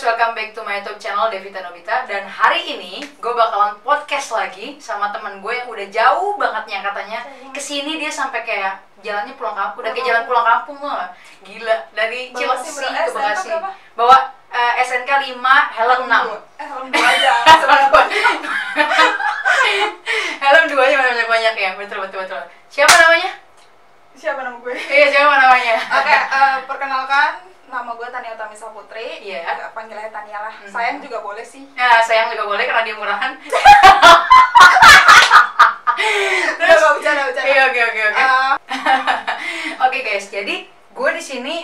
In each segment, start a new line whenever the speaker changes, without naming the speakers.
welcome back to my YouTube channel Devita Nobita. Dan hari ini gue bakalan podcast lagi sama temen gue yang udah jauh banget nya katanya. Kesini dia sampai kayak jalannya pulang kampung, udah kayak jalan pulang kampung loh. Gila, dari Cilengsi ke Bekasi. Bawa SNK 5, helm 6.
Helm 2 aja.
Helm 2 aja banyak-banyak ya, betul. Siapa namanya?
Siapa nama gue?
Iya, siapa namanya?
Oke, perkenalkan, nama gue Tania Utamisa Putri.
Iya.
Panggil aja Tania lah. Sayang juga boleh sih.
Ya, sayang juga boleh karena dia murahan.
Terus bercanda.
Iya, oke. Oke guys, jadi gue di sini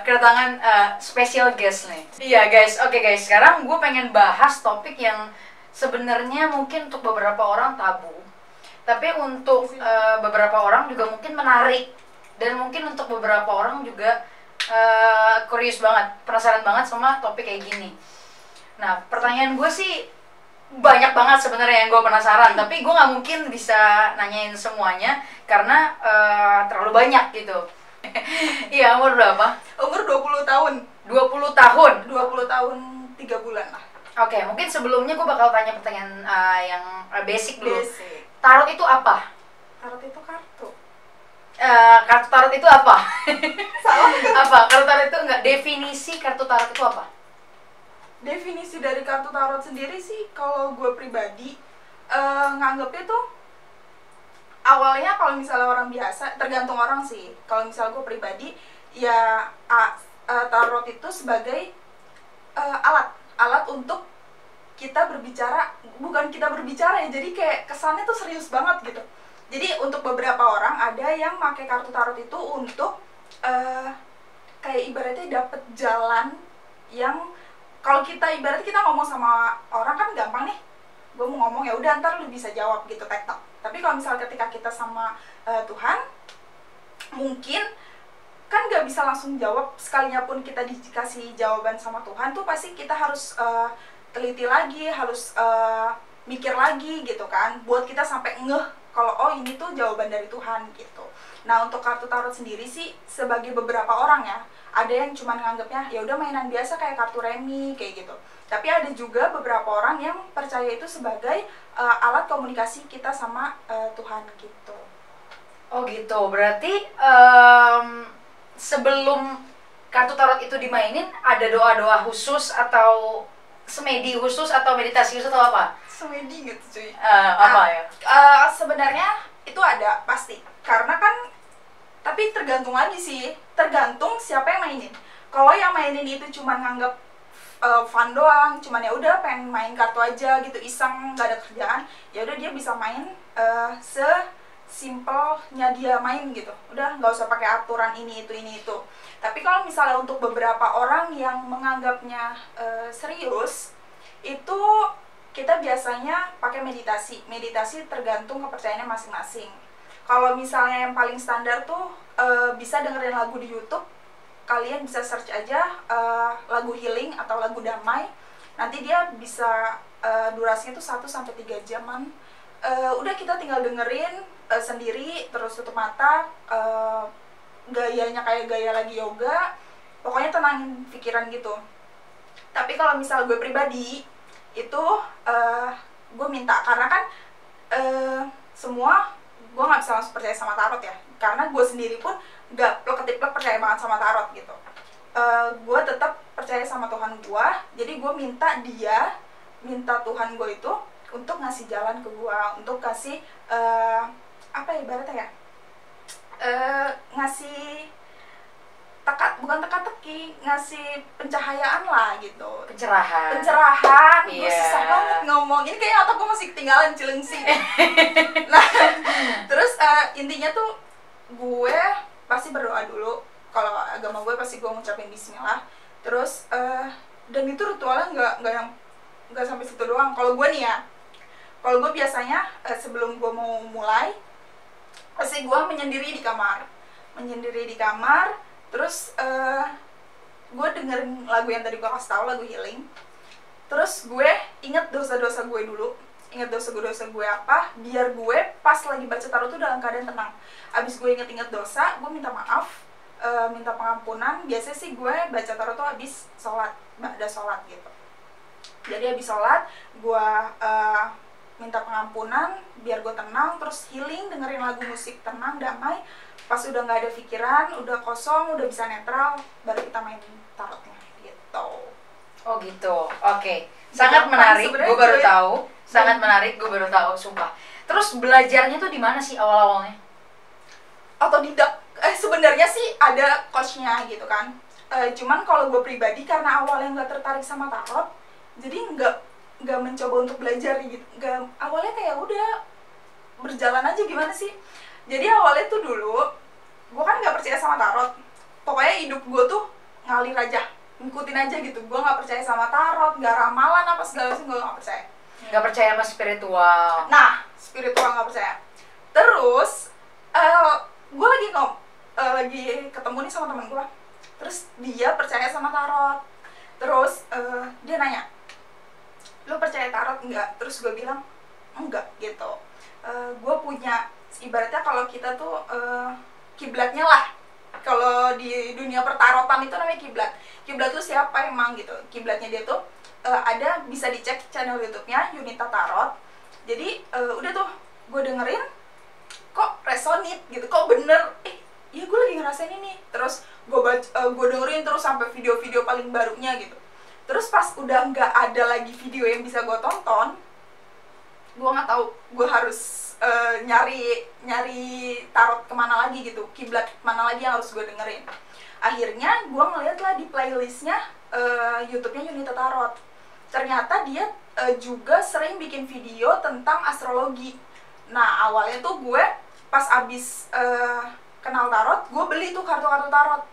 kedatangan special guest nih. Iya guys, oke guys. Sekarang gue pengen bahas topik yang sebenarnya mungkin untuk beberapa orang tabu, tapi untuk beberapa orang juga mungkin menarik, dan mungkin untuk beberapa orang juga curious banget, penasaran banget sama topik kayak gini. Nah, pertanyaan gue sih banyak banget sebenarnya yang gue penasaran, tapi gue nggak mungkin bisa nanyain semuanya karena terlalu banyak gitu. Iya, umur berapa?
Umur 20 tahun.
20 tahun?
20 tahun 3 bulan lah.
Oke, mungkin sebelumnya gue bakal tanya pertanyaan yang basic dulu.
Basic.
Tarot itu apa?
Tarot itu kartu.
Kartu tarot itu apa?
Salah.
Apa? Kartu tarot itu enggak, definisi kartu tarot itu apa?
Definisi dari kartu tarot sendiri sih, kalau gue pribadi nganggepnya tuh awalnya kalau misalnya orang biasa, tergantung orang sih. Kalau misalnya gue pribadi, ya tarot itu sebagai alat untuk kita berbicara, bukan kita berbicara ya, jadi kayak kesannya tuh serius banget gitu. Jadi untuk beberapa orang ada yang pakai kartu tarot itu untuk kayak ibaratnya dapet jalan yang, kalau kita ibaratnya kita ngomong sama orang kan gampang nih, gue mau ngomong ya udah ntar lu bisa jawab gitu tektok. Tapi kalau misalnya ketika kita sama Tuhan, mungkin kan nggak bisa langsung jawab. Sekalinya pun kita dikasih jawaban sama Tuhan tuh pasti kita harus teliti lagi, harus mikir lagi gitu kan, buat kita sampai ngeh kalau oh ini tuh jawaban dari Tuhan gitu. Nah, untuk kartu tarot sendiri sih sebagai beberapa orang ya, ada yang cuma nganggapnya ya udah mainan biasa kayak kartu remi kayak gitu. Tapi ada juga beberapa orang yang percaya itu sebagai alat komunikasi kita sama Tuhan gitu.
Oh gitu, berarti sebelum kartu tarot itu dimainin ada doa-doa khusus atau semedi khusus atau meditasi khusus atau apa?
Semedi gitu cuy.
Apa ya?
Sebenarnya itu ada pasti, karena kan, tapi tergantung lagi sih, tergantung siapa yang mainin. Kalau yang mainin itu cuma nganggap fun doang, cuman ya udah pengen main kartu aja gitu, iseng nggak ada kerjaan, ya udah dia bisa main sesimpelnya dia main gitu, udah nggak usah pakai aturan ini itu. Tapi kalau misalnya untuk beberapa orang yang menganggapnya serius, itu kita biasanya pakai meditasi tergantung kepercayaannya masing-masing. Kalau misalnya yang paling standar tuh bisa dengerin lagu di YouTube. Kalian bisa search aja lagu healing atau lagu damai. Nanti dia bisa durasinya tuh 1-3 jaman. Udah kita tinggal dengerin sendiri, terus tutup mata, gayanya kayak gaya lagi yoga. Pokoknya tenangin pikiran gitu. Tapi kalau misal gue pribadi itu gue minta, karena kan semua gue nggak bisa langsung percaya sama tarot ya, karena gue sendiri pun nggak plek-ketiplek percaya banget sama tarot gitu. Gue tetap percaya sama Tuhan gue, jadi gue minta Tuhan gue itu untuk ngasih jalan ke gue, untuk kasih apa ya ibaratnya ya, ngasih bukan teka-teki, ngasih pencahayaan lah gitu, pencerahan.
Iya.
Gue susah banget ngomong ini, kayak otak gue masih ketinggalan Cilengsi. Nah, terus intinya tuh gue pasti berdoa dulu. Kalau agama gue pasti gue ngucapin bismillah. Terus dan itu ritualnya nggak sampai situ doang. Kalau gue nih ya, kalau gue biasanya sebelum gue mau mulai, pasti gue menyendiri di kamar. Terus gue dengerin lagu yang tadi gue kasih tau, lagu healing. Terus gue inget dosa-dosa gue dulu, apa, biar gue pas lagi baca tarot tuh dalam keadaan tenang. Abis gue inget-inget dosa, gue minta maaf, minta pengampunan. Biasanya sih gue baca tarot tuh habis sholat, ada sholat gitu. Jadi habis sholat gue minta pengampunan biar gue tenang, terus healing, dengerin lagu musik tenang, damai. Pas udah nggak ada pikiran, udah kosong, udah bisa netral, baru kita main tarotnya gitu.
Oh gitu, oke. Sangat menarik, gue baru tahu. Sangat menarik, gue baru tahu, sumpah. Terus belajarnya tuh di mana sih awal-awalnya?
Otodidak. Sebenarnya sih ada coachnya gitu kan. Cuman kalau gue pribadi karena awalnya nggak tertarik sama tarot, jadi nggak mencoba untuk belajar gitu. Awalnya kayak udah berjalan aja gimana sih. Jadi awalnya tuh dulu gue kan nggak percaya sama tarot. Pokoknya hidup gue tuh ngalir aja, ngikutin aja gitu. Gue nggak percaya sama tarot, nggak ramalan apa segala macam, gue nggak percaya.
Nggak percaya sama spiritual.
Nah, spiritual nggak percaya. Terus gue lagi ketemu nih sama temen gue. Terus dia percaya sama tarot. Terus dia nanya, lu percaya tarot enggak? Terus gue bilang enggak gitu. Gue punya, ibaratnya kalau kita tuh kiblatnya lah. Kalau di dunia pertarotan itu namanya kiblat. Kiblat tuh siapa emang gitu. Kiblatnya dia tuh ada, bisa dicek channel YouTube-nya Yunita Tarot. Jadi udah tuh gue dengerin, kok resonate gitu, kok bener, iya gue lagi ngerasain ini. Terus gue dengerin terus sampai video-video paling barunya gitu. Terus pas udah nggak ada lagi video yang bisa gue tonton, gue nggak tahu gue harus nyari tarot kemana lagi gitu, kiblat mana lagi yang harus gue dengerin. Akhirnya gue ngeliat lah di playlistnya YouTube-nya Yunita Tarot. Ternyata dia juga sering bikin video tentang astrologi. Nah awalnya tuh gue pas abis kenal tarot, gue beli tuh kartu-kartu tarot.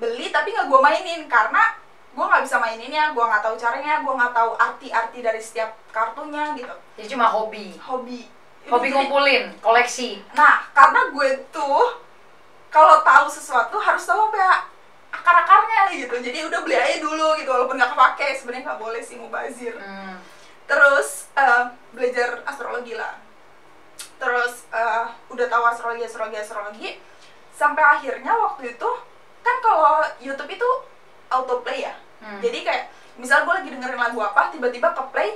Beli tapi nggak gue mainin karena gue nggak bisa maininnya, gue nggak tahu caranya, gue nggak tahu arti-arti dari setiap kartunya gitu.
Jadi cuma hobi
ngumpulin,
koleksi.
Nah karena gue tuh kalau tahu sesuatu harus tahu sampai akar-akarnya gitu. Jadi udah beli aja dulu gitu, walaupun nggak kepake. Sebenarnya nggak boleh sih mubazir. Terus belajar astrologi lah. Terus udah tahu astrologi sampai akhirnya waktu itu kan kalau YouTube itu autoplay ya. Jadi kayak misal gue lagi dengerin lagu apa, tiba-tiba ke play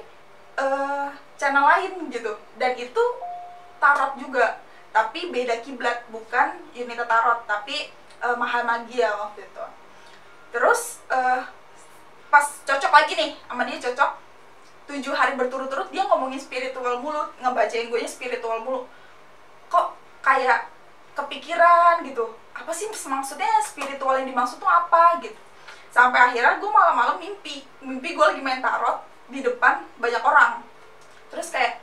channel lain gitu. Dan itu tarot juga, tapi beda kiblat, bukan Yunita Tarot, tapi Mahamagia waktu itu. Terus pas cocok lagi nih sama dia, cocok 7 hari berturut-turut dia ngomongin spiritual mulu, ngebacain gue nya spiritual mulu. Kok kayak kepikiran gitu, apa sih maksudnya spiritual yang dimaksud tuh apa gitu. Sampai akhirnya gue malam-malam mimpi gue lagi main tarot di depan banyak orang. Terus kayak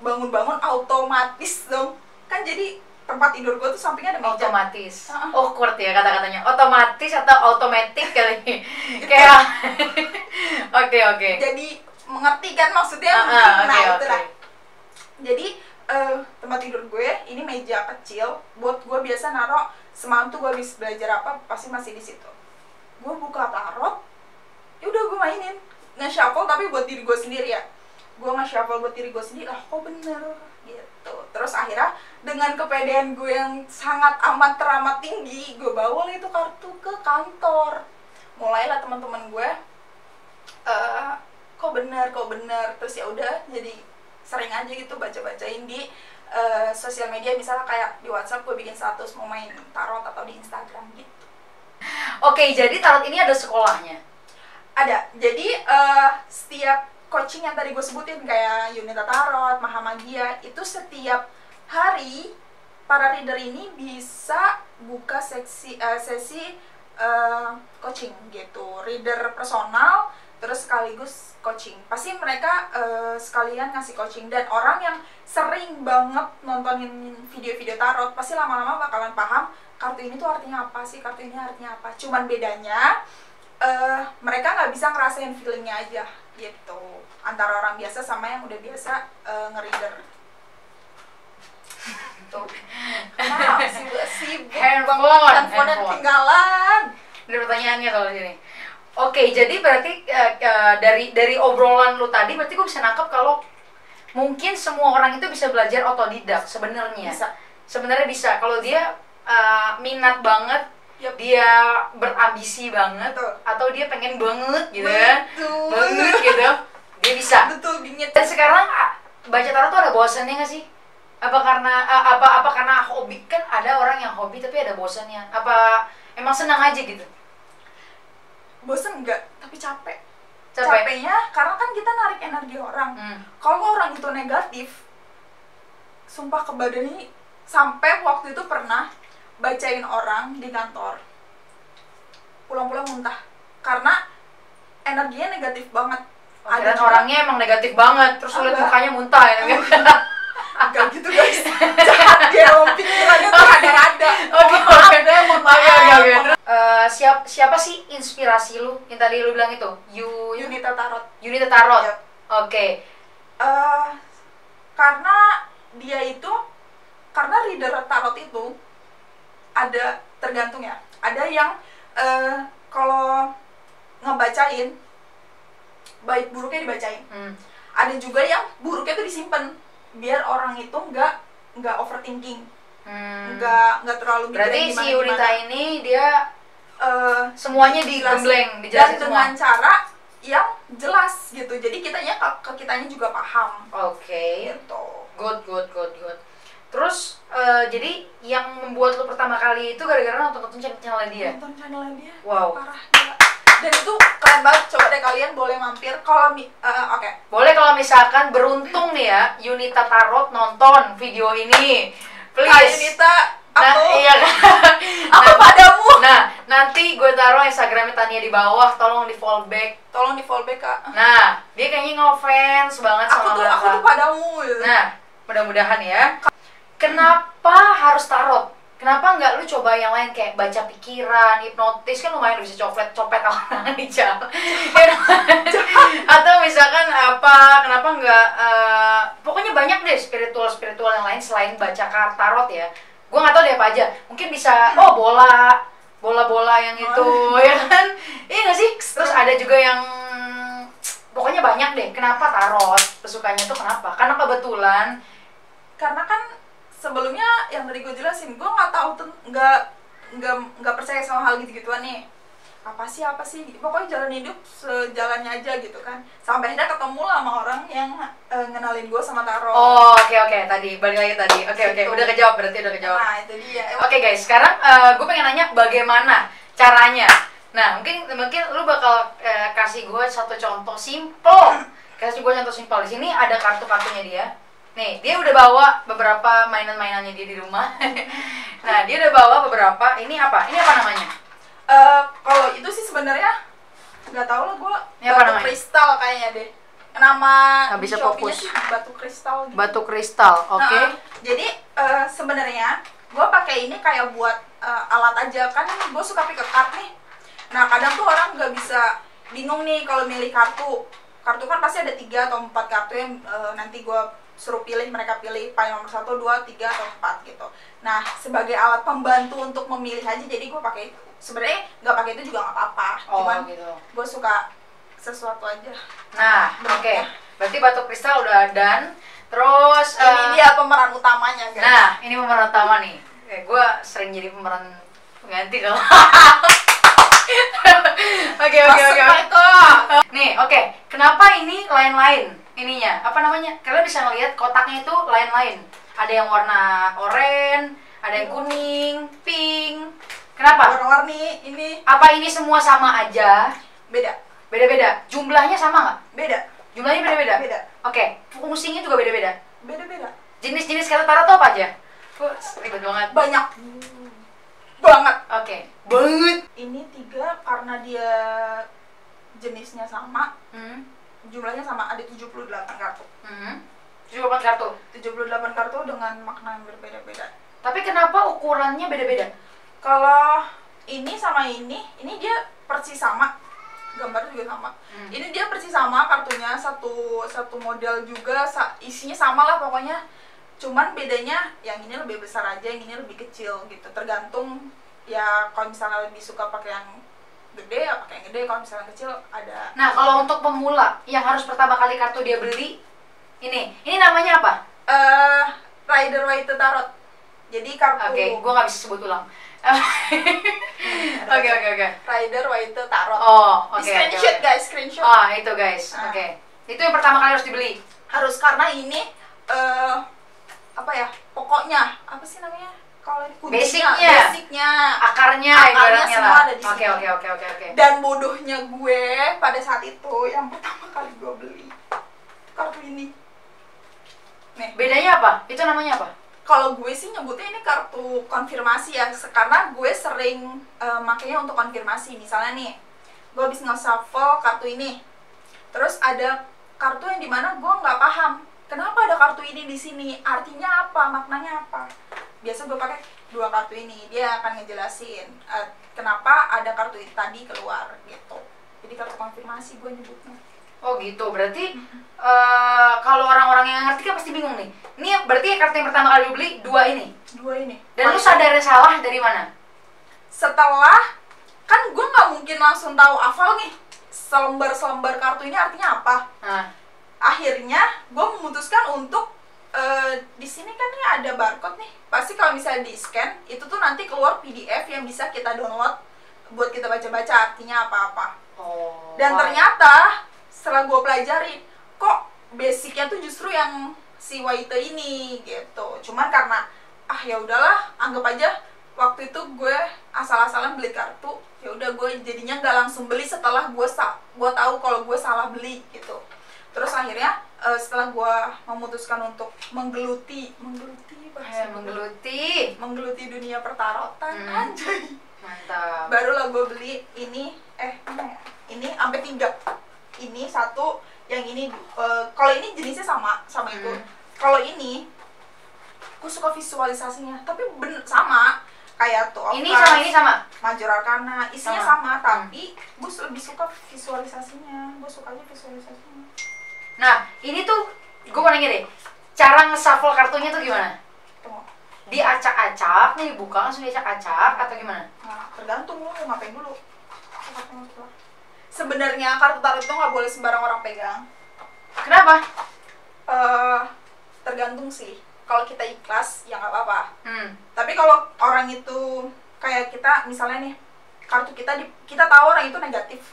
bangun-bangun otomatis dong, kan jadi tempat tidur gue tuh sampingnya ada meja.
Otomatis. Awkward ya kata-katanya. Otomatis atau automatic kali. Kayak Oke.
Jadi mengerti kan maksudnya? Itulah. Jadi tempat tidur gue ini meja kecil buat gue biasa naruh. Semalam tuh gue habis belajar apa pasti masih di situ. Gue buka tarot, ya udah gue mainin, nge-shuffle tapi buat diri gue sendiri ya. Gue nge-shuffle buat diri gue sendiri, lah kok bener gitu. Terus akhirnya dengan kepedean gue yang sangat amat teramat tinggi, gue bawa itu kartu ke kantor. Mulailah teman-teman gue kok bener. Terus ya udah jadi sering aja gitu baca-bacain di sosial media, misalnya kayak di WhatsApp gue bikin status mau main tarot atau di Instagram gitu.
Oke, jadi tarot ini ada sekolahnya?
Ada. Jadi setiap coaching yang tadi gue sebutin kayak Yunita Tarot, Mahamagia, itu setiap hari para reader ini bisa buka sesi coaching gitu, reader personal terus sekaligus coaching. Pasti mereka sekalian ngasih coaching, dan orang yang sering banget nontonin video-video tarot pasti lama-lama bakalan paham kartu ini tuh artinya apa sih, kartu ini artinya apa. Cuman bedanya mereka nggak bisa ngerasain feelingnya aja gitu, antara orang biasa sama yang udah biasa nge-reader. Tuh. Kenapa sibuk banget, handphone ketinggalan.
Ada pertanyaannya kalau sini. Oke, jadi berarti dari obrolan lu tadi berarti gue bisa nangkep kalau mungkin semua orang itu bisa belajar otodidak sebenarnya. Sebenarnya bisa kalau dia minat banget
Yup.
dia berambisi banget,
Betul.
atau dia pengen banget gitu kan,
Betul.
banget gitu, dia bisa.
Betul, bingit.
Dan sekarang baca tarot tuh ada bosannya nggak sih? Apa karena apa karena hobi? Kan ada orang yang hobi tapi ada bosannya. Apa emang senang aja gitu?
Bosen enggak, tapi capek.
Capek.
Capeknya karena kan kita narik energi orang. Kalau orang itu negatif, sumpah ke badan ini, sampai waktu itu pernah bacain orang di kantor, pulang-pulang muntah karena energinya negatif banget.
Dan
juga-
orangnya emang negatif banget, terus lu liat
Enggak.
mukanya muntah ya.
Enggak gitu guys, jahat dia pikirannya tuh ada-ada.
Oke,
Mohon maaf
oke.
deh, mohon maaf.
Oke. Siapa sih inspirasi lu yang tadi lu bilang itu?
Yunita Tarot.
Yunita Tarot.
Yep.
Oke.
Karena dia itu, karena reader tarot itu ada, tergantung ya, ada yang kalau ngebacain baik buruknya dibacain, ada juga yang buruknya itu disimpan biar orang itu nggak overthinking, nggak terlalu
Berarti
mikirin
si
gimana-gimana.
Yunita ini dia semuanya digembleng,
dan
dijelasin
dengan
semua.
cara yang jelas gitu, jadi ke kitanya juga paham
Oke.
gitu.
Good. Terus jadi yang membuat lu pertama kali itu gara-gara nonton channel dia.
Nonton channelnya dia,
Wow.
parah gila. Dan itu keren banget, coba deh kalian boleh mampir kalau oke.
Boleh kalau misalkan beruntung nih ya, Yunita Tarot nonton video ini. Please.
Kak Yunita, aku
Iya kan?
aku padamu.
Nah, nanti gue taruh Instagramnya Tania di bawah, tolong di follow back.
Tolong di follow back, Kak.
Nah, dia kayaknya ngefans banget sama
Aku tuh
kakak.
padamu gitu.
Nah, mudah-mudahan ya. Kenapa harus tarot? Kenapa nggak lu coba yang lain kayak baca pikiran, hipnotis, kan lumayan bisa copet orang di jalan. Atau misalkan apa? Kenapa nggak? Pokoknya banyak deh spiritual yang lain selain baca tarot ya. Gue nggak tahu deh apa aja. Mungkin bisa bola yang itu ya kan? Iya nggak sih? Terus ada juga yang pokoknya banyak deh. Kenapa tarot? Kesukanya tuh kenapa? Karena kebetulan.
Karena kan sebelumnya yang tadi gue jelasin, gue nggak tahu tuh, nggak percaya sama hal gitu-gituan nih. Apa sih pokoknya jalan hidup sejalannya aja gitu kan, sampai akhirnya ketemu lah sama orang yang ngenalin gue sama tarot.
Oh, oke. Tadi balik lagi tadi. Oke.
Gitu.
Udah kejawab, berarti udah kejawab.
Nah itu dia.
Oke guys, sekarang gue pengen nanya bagaimana caranya. Nah, mungkin lu bakal kasih gue satu contoh simple. Kasih gue contoh simpel. Di sini ada kartu-kartunya dia. Nih, dia udah bawa beberapa mainan-mainannya dia di rumah. Nah, dia udah bawa beberapa. Ini apa? Ini apa namanya?
Kalau itu sih sebenarnya nggak tahu lah gue.
Ini apa
Batu
namanya?
kristal kayaknya deh. Nama
Nggak bisa
di Shopee-nya
fokus.
sih batu kristal. Gitu.
Batu kristal, oke.
Jadi sebenarnya gue pakai ini kayak buat alat aja, kan gue suka pick a card nih. Nah kadang tuh orang nggak bisa, bingung nih kalau milih kartu kan pasti ada 3 atau 4 kartu yang nanti gue suruh pilih, mereka pilih paling nomor 1, 2, 3 atau 4 gitu. Nah sebagai alat pembantu untuk memilih aja, jadi gue pakai itu. Sebenarnya nggak pakai itu juga nggak apa-apa, cuman
Gitu.
gue suka sesuatu aja.
Nah, oke. Berarti batu kristal udah done. Terus
Ini dia pemeran utamanya guys.
nah, ini pemeran utama nih. Gue sering jadi pemeran pengganti dong. Oke. Nih, oke. Kenapa ini lain-lain? Ininya, apa namanya? Kalian bisa ngelihat kotaknya itu lain-lain. Ada yang warna oranye, ada yang kuning, pink. Kenapa?
Warna-warni ini
Apa ini semua sama aja?
beda.
Beda-beda. Jumlahnya sama nggak?
Beda.
Jumlahnya beda-beda?
Beda.
Oke. Fungsinya juga beda-beda.
Beda-beda.
Jenis-jenis kata tarot tuh apa aja? Gue ribet banget.
Banyak banget.
Oke. Banget.
Ini 3 karena dia jenisnya sama, jumlahnya sama, ada 78 kartu.
78 kartu.
78 kartu dengan makna yang berbeda-beda.
Tapi kenapa ukurannya beda-beda?
Kalau ini sama ini dia persis sama. Gambarnya juga sama. Ini dia persis sama kartunya, satu model juga, isinya sama lah pokoknya. Cuman bedanya yang ini lebih besar aja, yang ini lebih kecil gitu. Tergantung ya, kalau misalnya lebih suka pakai yang gede ya pakai yang gede, kalau misalnya kecil ada.
Nah, kalau untuk pemula yang harus pertama kali kartu dia beli, ini namanya apa?
Rider Waite Tarot. Jadi kartu.
Oke, gue nggak bisa sebut ulang. Oke.
Rider Waite Tarot.
Oh, oke.
Di screenshot guys, screenshot.
Ah, itu guys. Oke. Itu yang pertama kali harus dibeli.
Harus, karena ini apa ya? Pokoknya apa sih namanya? Kalau ini basicnya,
akarnya
semua
lah.
ada di sini.
Oke.
Dan bodohnya gue pada saat itu yang pertama kali gue beli kartu ini. Nih.
Bedanya apa? Itu namanya apa?
Kalau gue sih nyebutnya ini kartu konfirmasi ya, karena gue sering makanya untuk konfirmasi. Misalnya nih, gue habis nge-shuffle kartu ini, terus ada kartu yang dimana gue nggak paham kenapa ada kartu ini di sini, artinya apa, maknanya apa. Biasa gue pakai 2 kartu ini, dia akan ngejelasin kenapa ada kartu ini tadi keluar gitu. Jadi kartu konfirmasi gue nyebutnya.
Oh gitu, berarti kalau orang-orang yang ngerti kan pasti bingung nih. Ini berarti kartu yang pertama kali beli 2 ini.
2 ini.
Dan lu sadarnya salah dari mana?
Setelah, kan gue nggak mungkin langsung tahu hafal nih selembar kartu ini artinya apa. Akhirnya gue memutuskan untuk di sini kan nih ada barcode nih. Pasti kalau misalnya di scan itu tuh nanti keluar PDF yang bisa kita download buat kita baca-baca artinya apa-apa. Dan ternyata setelah gue pelajari, kok basicnya tuh justru yang si Waite ini gitu. Cuman karena ya udahlah, anggap aja waktu itu gue asal-asalan beli kartu, ya udah gue jadinya nggak langsung beli setelah gue tahu kalau gue salah beli gitu. Terus akhirnya setelah gue memutuskan untuk menggeluti dunia pertarotan, anjay,
mantap.
barulah gue beli ini mana ya? Ini sampai 3. Ini 1, yang ini kalau ini jenisnya sama itu. Kalau ini gue suka visualisasinya, tapi sama kayak tuh
ini sama
Major Arcana, isinya sama. Tapi gue lebih suka visualisasinya, gue suka aja visualisasinya.
Nah, ini tuh gue mau nanya deh, cara nge-shuffle kartunya tuh gimana? Diacak-acak, nih dibuka langsung diacak-acak atau gimana?
Nah, tergantung lu mau ngapain dulu. Sebenarnya kartu tarot itu nggak boleh sembarang orang pegang.
Kenapa?
Tergantung sih. Kalau kita ikhlas ya nggak apa-apa. Tapi kalau orang itu kayak kita, misalnya nih, kartu kita tahu orang itu negatif,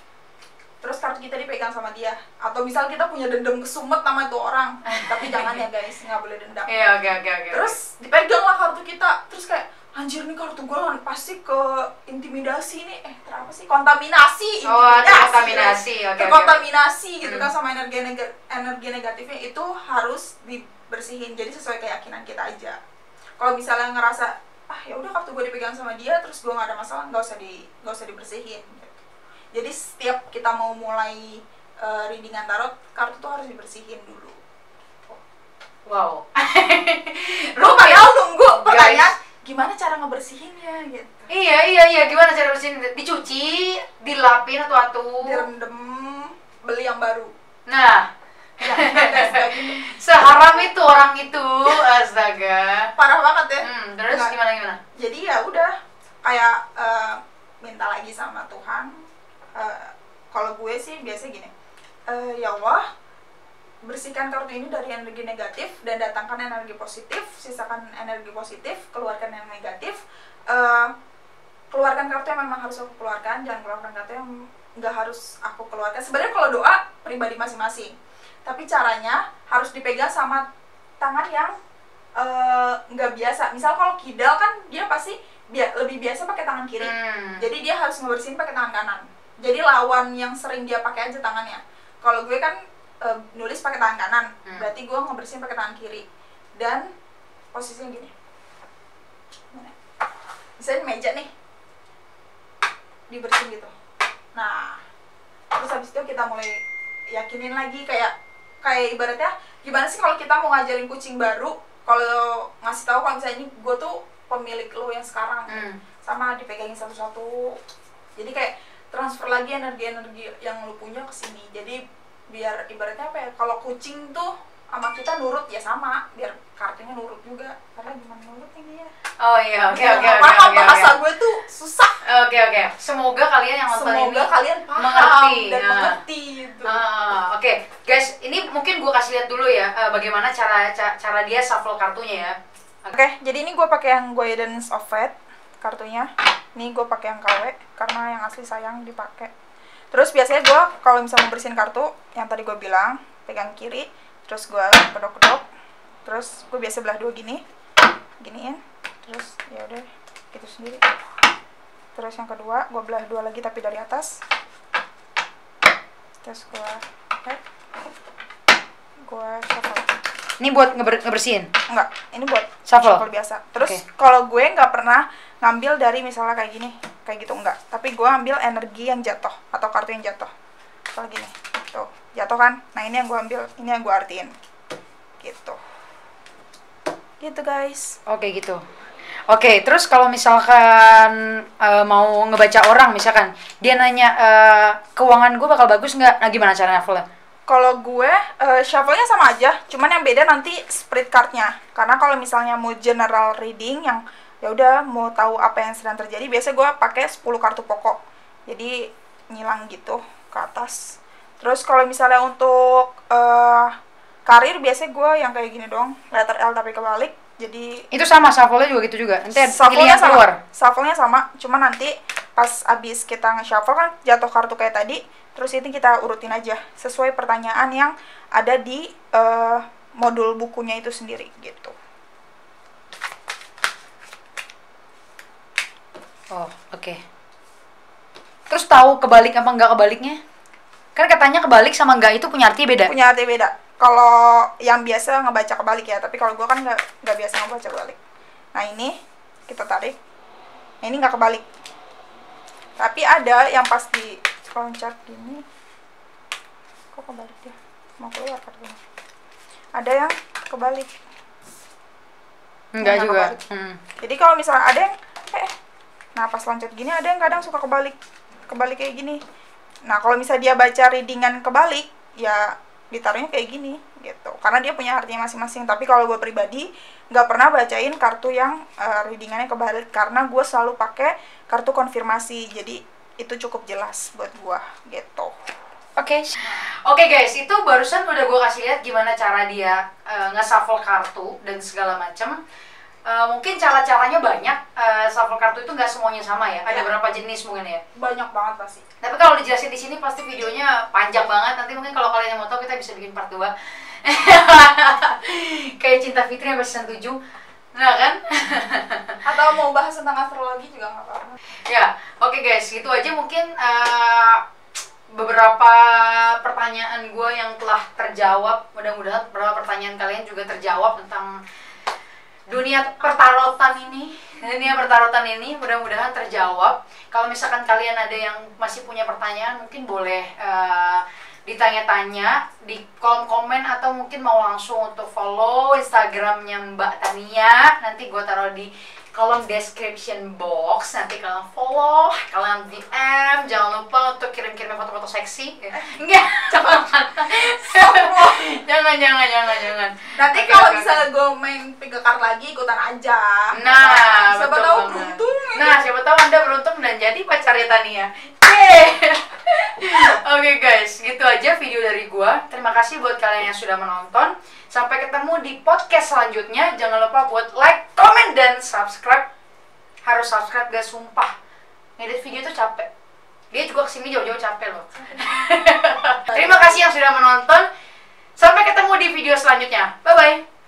terus kartu kita dipegang sama dia, atau misal kita punya dendam kesumet sama itu orang, tapi jangan ya guys, nggak boleh dendam.
Iya, oke.
Terus dipegang lah kartu kita, terus kayak anjir nih kartu gue pasti ke intimidasi nih, apa sih, kontaminasi,
kontaminasi,
kontaminasi gitu kan sama energi negatifnya, itu harus dibersihin. Jadi sesuai keyakinan kita aja. Kalau misalnya ngerasa ya udah kartu gue dipegang sama dia, terus gue nggak ada masalah, nggak usah dibersihin. Gitu. Jadi setiap kita mau mulai readingan tarot, kartu tuh harus dibersihin dulu.
Wow.
Lu padahal nunggu pertanyaan gimana cara ngebersihinnya gitu.
Iya, gimana cara bersihin? Dicuci, dilapin atau
direndam, beli yang baru.
Nah,
ya, gitu.
Seharam itu orang itu, astaga.
Parah banget ya.
Terus gimana?
Jadi ya udah kayak minta lagi sama Tuhan. Kalau gue sih biasa gini, ya Allah, bersihkan kartu ini dari energi negatif dan datangkan energi positif, sisakan energi positif, keluarkan yang negatif. Keluarkan kartu yang memang harus aku keluarkan, jangan keluarkan kartu yang nggak harus aku keluarkan. Sebenarnya kalau doa pribadi masing-masing, tapi caranya harus dipegang sama tangan yang nggak biasa. Misal kalau kidal kan dia pasti lebih biasa pakai tangan kiri, jadi dia harus ngebersihin pakai tangan kanan. Jadi lawan yang sering dia pakai aja tangannya. Kalau gue kan nulis pakai tangan kanan, berarti gue ngebersihin pakai tangan kiri. Dan posisinya gini, misalnya meja nih dibersihin gitu. Nah, terus habis itu kita mulai yakinin lagi, kayak ibaratnya gimana sih kalau kita mau ngajarin kucing baru, kalau ngasih tahu kalau misalnya ini gue tuh pemilik lo yang sekarang, sama dipegangin satu-satu. Jadi kayak transfer lagi energi-energi yang lo punya ke sini. Jadi biar ibaratnya apa ya, kalau kucing tuh sama kita nurut ya sama, biar kartunya nurut juga. Karena gimana nurutnya dia.
Oh iya, oke.
Bahasa gue tuh susah.
Oke. Semoga kalian yang nonton ini
kalian paham
mengerti
dan mengerti gitu.
Oke, guys, ini mungkin gue kasih lihat dulu ya bagaimana cara dia shuffle kartunya ya.
Oke, jadi ini gue pakai yang Guidance of Fate. kartunya. Ini gue pakai yang KW karena yang asli sayang dipakai. Terus biasanya gue kalau misalnya mau bersihin kartu yang tadi gue bilang, pegang kiri, terus gue kedok-kedok, terus gue biasa belah dua giniin, terus ya udah gitu sendiri. Terus yang kedua gue belah dua lagi tapi dari atas, terus gue shuffle.
Ini buat ngebersihin?
Enggak, ini buat
shuffle
biasa. Terus kalau gue nggak pernah ngambil dari misalnya kayak gini, kayak gitu enggak. Tapi gue ambil energi yang jatuh atau kartu yang jatuh. Kalau gini, tuh jatuh kan. Nah ini yang gue ambil, ini yang gue artiin. Gitu. Gitu guys.
Oke gitu. Oke, terus kalau misalkan mau ngebaca orang, misalkan dia nanya keuangan gue bakal bagus nggak? Nah gimana cara shuffle-nya?
Kalau gue shuffle-nya sama aja, cuman yang beda nanti spirit card-nya. Karena kalau misalnya mau general reading yang ya udah mau tahu apa yang sedang terjadi, biasanya gue pakai 10 kartu pokok. Jadi nyilang gitu ke atas. Terus kalau misalnya untuk karir biasanya gue yang kayak gini dong, letter L tapi kebalik. Jadi
itu sama shuffle-nya juga gitu juga. Nanti
shuffle-nya
yang keluar.
Shuffle-nya sama, cuma nanti pas abis kita nge-shuffle kan jatuh kartu kayak tadi, terus ini kita urutin aja sesuai pertanyaan yang ada di modul bukunya itu sendiri gitu.
Oh, oke. Terus tahu kebalik apa enggak kebaliknya? Kan katanya kebalik sama enggak itu punya arti beda.
Punya arti beda. Kalau yang biasa ngebaca kebalik ya, tapi kalau gue kan nggak biasa ngebaca kebalik. Nah ini kita tarik. Nah, ini nggak kebalik. Tapi ada yang pas di loncat gini, kok kebalik ya? Mau keluar kartunya. Ada yang kebalik.
Enggak juga.
Jadi kalau misalnya ada yang nah pas loncat gini ada yang kadang suka kebalik kayak gini. Nah kalau misalnya dia baca readingan kebalik, ya ditaruhnya kayak gini gitu. Karena dia punya artinya masing-masing. Tapi kalau gue pribadi nggak pernah bacain kartu yang readingannya kebalik karena gue selalu pakai kartu konfirmasi. Jadi itu cukup jelas buat gue gitu.
Oke guys, itu barusan udah gue kasih lihat gimana cara dia nge-shuffle kartu dan segala macam. Mungkin cara-caranya banyak. Shuffle kartu itu nggak semuanya sama ya. Ada berapa jenis mungkin ya?
Banyak banget pasti.
Tapi kalau dijelasin di sini pasti videonya panjang banget. Nanti mungkin kalau kalian yang mau tahu kita bisa bikin part 2. Kayak Cinta Fitri sampai season 7. Nah kan?
Atau mau bahas tentang astrologi juga nggak apa-apa.
Ya, oke guys, gitu aja mungkin beberapa pertanyaan gue yang telah terjawab. Mudah-mudahan beberapa pertanyaan kalian juga terjawab tentang dunia pertarotan ini. Mudah-mudahan terjawab. Kalau misalkan kalian ada yang masih punya pertanyaan, mungkin boleh ditanya-tanya di kolom komen atau mungkin mau langsung untuk follow Instagramnya Mbak Tania. Nanti gue taruh di kolom description box. Nanti kalian follow, kalian DM. Jangan lupa untuk kirim-kirim foto-foto seksi. Enggak, jangan.
Nanti kalau misalnya gue main pick card lagi, ikutan aja.
Nah,
siapa tahu beruntung.
Nah, siapa tahu Anda beruntung dan jadi pacarnya Tania. Oke guys, gitu aja video dari gua. Terima kasih buat kalian yang sudah menonton. Sampai ketemu di podcast selanjutnya. Jangan lupa buat like, comment, dan subscribe. Harus subscribe guys, sumpah. Ngedit video itu capek. Dia juga kesini jauh-jauh capek loh. Terima kasih yang sudah menonton. Sampai ketemu di video selanjutnya. Bye-bye.